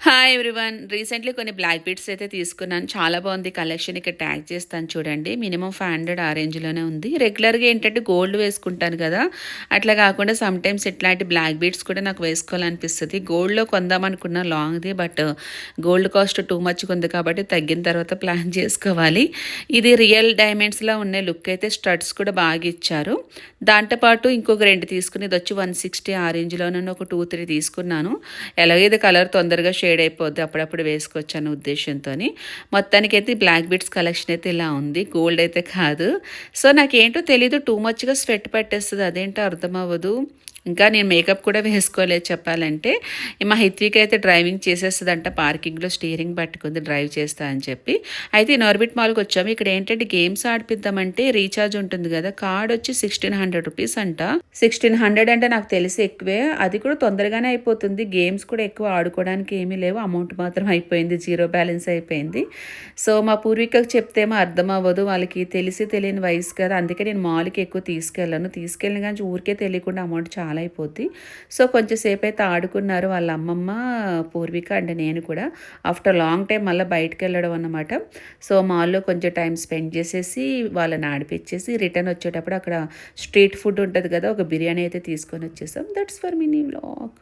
Hi everyone. Recently కొన్ని black beads అయితే తీసుకున్నాను. చాలా బాగుంది కలెక్షన్. ఇక్కడ ట్యాగ్ చేస్తాను చూడండి. మినిమమ్ 500 ఆ రేంజ్‌లోనే ఉంది. రెగ్యులర్‌గా ఏంటంటే గోల్డ్ వేసుకుంటాను కదా! అట్లా కాకుండా సమ్‌టైమ్స్ ఇట్లాంటి బ్లాక్ బీడ్స్ కూడా నాకు వేసుకోవాలనిపిస్తది. గోల్డ్‌లో కొందామనుకున్న లాంగ్‌ది గోల్డ్ కాస్ట్ టూ మచ్‌గా ఉంది కాబట్టి తగ్గిన తర్వాత ప్లాన్ చేసుకోవాలి. ఇది రియల్ డైమండ్స్‌లా ఉన్నాయి. లుక్ అయితే స్టడ్స్ కూడా బాగా ఇచ్చారు. దాంతో పాటు ఇంకొక 2 తీసుకుని ఇదొచ్చి 160 ఆ రేంజ్‌లోనే ఒక 2, 3 తీసుకున్నాను. ఎలాగో ఇది కలర్ తొందరగా షేడ్ అయిపోద్ది. అప్పుడప్పుడు వేసుకోవచ్చన్న ఉద్దేశ్యంతోని. మొత్తానికైతే ఈ బ్లాక్ బీడ్స్ కలెక్షన్ అయితే ఇలా ఉంది. గోల్డ్ అయితే కాదు. సో, నాకేంటో తెలీదు టూ మచ్‌గా స్వెట్ పట్టేస్తది. అదేంటో అర్థమవ్వదు. ఇంకా నేను మేకప్ కూడా వేసుకోలేదు చెప్పాలంటే. మా హిత్విక అయితే డ్రైవింగ్ చేసేస్తదంట. పార్కింగ్‌లో స్టీరింగ్ పట్టుకుంది డ్రైవ్ చేస్తా అని చెప్పి. అయితే ఇనార్బిట్ మాల్‌కి వచ్చాము. ఇక్కడ ఏంటంటే గేమ్స్ ఆడిపిద్దామంటే రీఛార్జ్ ఉంటుంది కదా! కార్డ్ వచ్చి ₹1600 అంట. 1600 అంటే నాకు తెలిసి ఎక్కువే. అది కూడా తొందరగానే అయిపోతుంది. గేమ్స్ కూడా ఎక్కువ ఆడుకోవడానికి ఏమీ లేవు. అమౌంట్ మాత్రం అయిపోయింది. జీరో బ్యాలెన్స్ అయిపోయింది. సో, మా పూర్వీకకి చెప్తేమో అర్థం అవ్వదు. వాళ్ళకి తెలిసి తెలియని వయసు కదా! అందుకే నేను మాల్‌కి ఎక్కువ తీసుకెళ్ళను. తీసుకెళ్ళిన గాని ఊరికే తెలియకుండా అమౌంట్ చాలా అయిపోద్ది. సో, కొంచెం సేపయితే ఆడుకున్నారు వాళ్ళ అమ్మమ్మ, పూర్విక అండ్ నేను కూడా. ఆఫ్టర్ లాంగ్ టైమ్ మళ్ళా బయటికెళ్ళడం అన్నమాట. సో, మాల్‌లో కొంచెం టైం స్పెండ్ చేసేసి, వాళ్ళని ఆడిపిచ్చేసి, రిటర్న్ వచ్చేటప్పుడు అక్కడ స్ట్రీట్ ఫుడ్ ఉంటది కదా! ఒక బిర్యానీ అయితే తీసుకొనొచ్చేసాం. That's for mini vlog.